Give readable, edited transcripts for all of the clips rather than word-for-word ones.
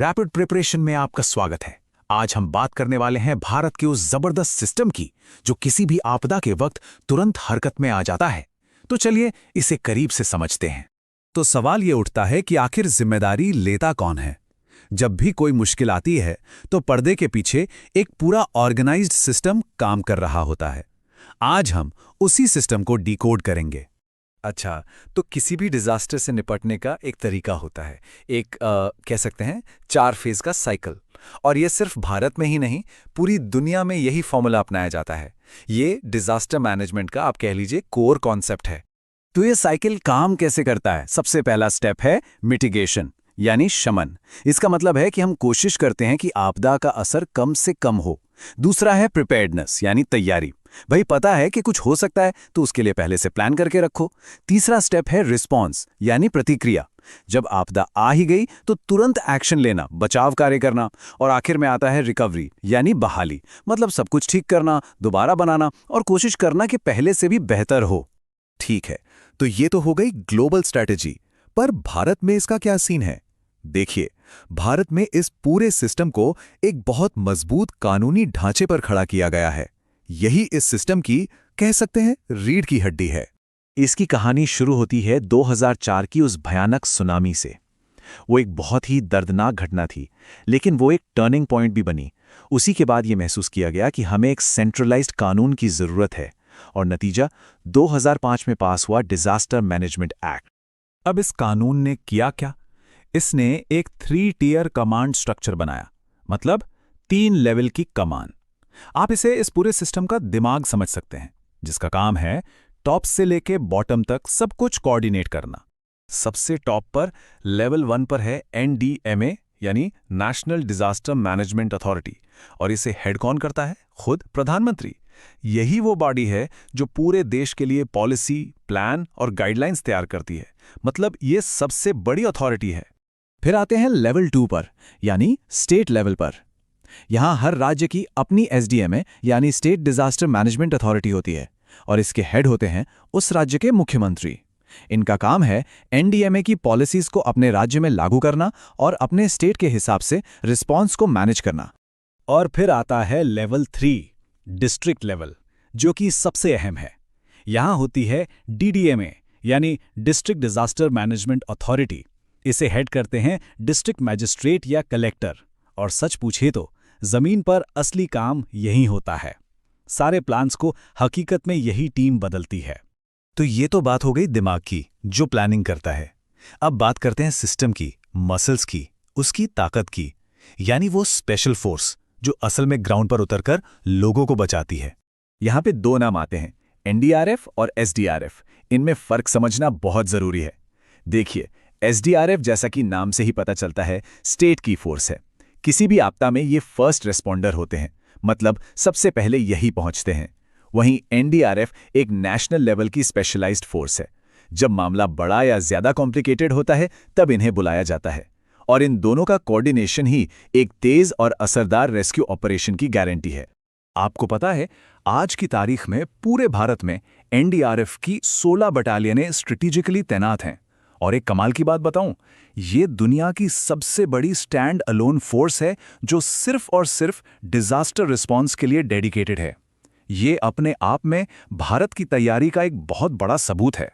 Rapid preparation में आपका स्वागत है। आज हम बात करने वाले हैं भारत के उस जबरदस्त सिस्टम की जो किसी भी आपदा के वक्त तुरंत हरकत में आ जाता है। तो चलिए इसे करीब से समझते हैं। तो सवाल ये उठता है कि आखिर जिम्मेदारी लेता कौन है। जब भी कोई मुश्किल आती है तो पर्दे के पीछे एक पूरा ऑर्गेनाइज्ड सिस्टम काम कर रहा होता है। आज हम उसी सिस्टम को डिकोड करेंगे। अच्छा, तो किसी भी डिजास्टर से निपटने का एक तरीका होता है, एक कह सकते हैं 4 फेज का साइकिल। और ये सिर्फ भारत में ही नहीं, पूरी दुनिया में यही फॉर्मूला अपनाया जाता है। ये डिजास्टर मैनेजमेंट का आप कह लीजिए कोर कॉन्सेप्ट है। तो ये साइकिल काम कैसे करता है? सबसे पहला स्टेप है मिटिगेशन, यानी शमन। इसका मतलब है कि हम कोशिश करते हैं कि आपदा का असर कम से कम हो। दूसरा है प्रिपेयर्डनेस, यानी तैयारी। भाई पता है कि कुछ हो सकता है तो उसके लिए पहले से प्लान करके रखो। तीसरा स्टेप है रिस्पॉन्स, यानी प्रतिक्रिया। जब आपदा आ ही गई तो तुरंत एक्शन लेना, बचाव कार्य करना। और आखिर में आता है रिकवरी, यानी बहाली, मतलब सब कुछ ठीक करना, दोबारा बनाना और कोशिश करना कि पहले से भी बेहतर हो। ठीक है, तो ये तो हो गई ग्लोबल स्ट्रैटेजी, पर भारत में इसका क्या सीन है? देखिए, भारत में इस पूरे सिस्टम को एक बहुत मजबूत कानूनी ढांचे पर खड़ा किया गया है। यही इस सिस्टम की, कह सकते हैं, रीढ़ की हड्डी है। इसकी कहानी शुरू होती है 2004 की उस भयानक सुनामी से। वो एक बहुत ही दर्दनाक घटना थी, लेकिन वो एक टर्निंग पॉइंट भी बनी। उसी के बाद ये महसूस किया गया कि हमें एक सेंट्रलाइज्ड कानून की जरूरत है, और नतीजा 2005 में पास हुआ डिजास्टर मैनेजमेंट एक्ट। अब इस कानून ने किया क्या? इसने एक 3 टियर कमांड स्ट्रक्चर बनाया, मतलब 3 लेवल की कमान। आप इसे इस पूरे सिस्टम का दिमाग समझ सकते हैं, जिसका काम है टॉप से लेके बॉटम तक सब कुछ कोऑर्डिनेट करना। सबसे टॉप पर लेवल 1 पर है NDMA, यानी नेशनल डिजास्टर मैनेजमेंट अथॉरिटी, और इसे हेड कौन करता है? खुद प्रधानमंत्री। यही वो बॉडी है जो पूरे देश के लिए पॉलिसी, प्लान और गाइडलाइंस तैयार करती है। मतलब ये सबसे बड़ी अथॉरिटी है। फिर आते हैं लेवल 2 पर, यानी स्टेट लेवल पर। यहां हर राज्य की अपनी SDMA, यानी स्टेट डिजास्टर मैनेजमेंट अथॉरिटी होती है, और इसके हेड होते हैं उस राज्य के मुख्यमंत्री। इनका काम है NDMA की पॉलिसीज को अपने राज्य में लागू करना और अपने स्टेट के हिसाब से रिस्पॉन्स को मैनेज करना। और फिर आता है लेवल 3, डिस्ट्रिक्ट लेवल, जो कि सबसे अहम है। यहां होती है DDMA, यानी डिस्ट्रिक्ट डिजास्टर मैनेजमेंट अथॉरिटी। इसे हेड करते हैं डिस्ट्रिक्ट मैजिस्ट्रेट या कलेक्टर। और सच पूछे तो जमीन पर असली काम यही होता है। सारे प्लान्स को हकीकत में यही टीम बदलती है। तो ये तो बात हो गई दिमाग की, जो प्लानिंग करता है। अब बात करते हैं सिस्टम की, मसल्स की, उसकी ताकत की, यानी वो स्पेशल फोर्स जो असल में ग्राउंड पर उतरकर लोगों को बचाती है। यहां पे 2 नाम आते हैं, NDRF और SDRF। इनमें फर्क समझना बहुत जरूरी है। देखिए, SDRF जैसा कि नाम से ही पता चलता है, स्टेट की फोर्स है। किसी भी आपदा में ये फर्स्ट रिस्पॉन्डर होते हैं, मतलब सबसे पहले यही पहुंचते हैं। वहीं NDRF एक नेशनल लेवल की स्पेशलाइज्ड फोर्स है। जब मामला बड़ा या ज्यादा कॉम्प्लिकेटेड होता है तब इन्हें बुलाया जाता है, और इन दोनों का कोऑर्डिनेशन ही एक तेज और असरदार रेस्क्यू ऑपरेशन की गारंटी है। आपको पता है, आज की तारीख में पूरे भारत में NDRF की 16 बटालियनें स्ट्रेटेजिकली तैनात हैं। और एक कमाल की बात बताऊं, ये दुनिया की सबसे बड़ी स्टैंड अलोन फोर्स है जो सिर्फ और सिर्फ डिजास्टर रिस्पॉन्स के लिए डेडिकेटेड है। ये अपने आप में भारत की तैयारी का एक बहुत बड़ा सबूत है।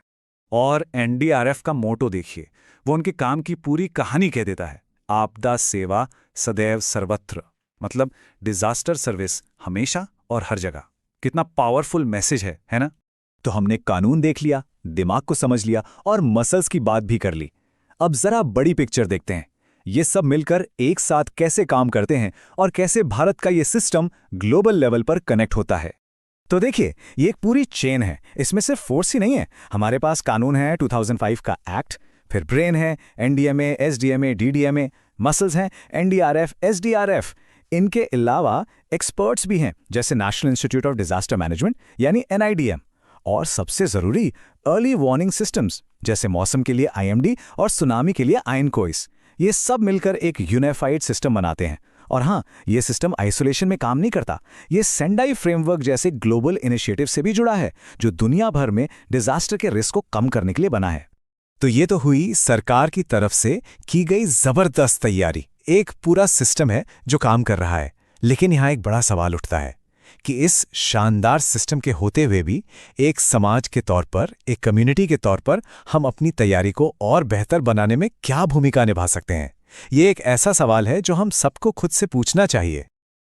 और NDRF का मोटो देखिए, वो उनके काम की पूरी कहानी कह देता है, आपदा सेवा सदैव सर्वत्र, मतलब डिजास्टर सर्विस हमेशा और हर जगह। कितना पावरफुल मैसेज है ना? तो हमने कानून देख लिया, दिमाग को समझ लिया और मसल्स की बात भी कर ली। अब जरा बड़ी पिक्चर देखते हैं। ये सब मिलकर एक साथ कैसे काम करते हैं और कैसे भारत का ये सिस्टम ग्लोबल लेवल पर कनेक्ट होता है। तो देखिए, ये एक पूरी चेन है। इसमें सिर्फ फोर्स ही नहीं है। हमारे पास कानून है 2005 का एक्ट, फिर ब्रेन है NDMA, SDMA, DDMA, मसल्स हैं NDRF, SDRF। इनके अलावा एक्सपर्ट्स भी हैं, जैसे national institute of disaster management यानी NIDM, और सबसे जरूरी अर्ली वार्निंग सिस्टम्स, जैसे मौसम के लिए IMD और सुनामी के लिए INCOIS। ये सब मिलकर एक यूनिफाइड सिस्टम बनाते हैं। और हाँ, ये सिस्टम आइसोलेशन में काम नहीं करता। ये सेंडाई फ्रेमवर्क जैसे ग्लोबल इनिशिएटिव से भी जुड़ा है, जो दुनिया भर में डिजास्टर के रिस्क को कम करने के लिए बना है। तो ये तो हुई सरकार की तरफ से की गई जबरदस्त तैयारी, एक पूरा सिस्टम है जो काम कर रहा है। लेकिन यहाँ एक बड़ा सवाल उठता है कि इस शानदार सिस्टम के होते हुए भी एक समाज के तौर पर, एक कम्युनिटी के तौर पर हम अपनी तैयारी को और बेहतर बनाने में क्या भूमिका निभा सकते हैं। ये एक ऐसा सवाल है जो हम सबको खुद से पूछना चाहिए।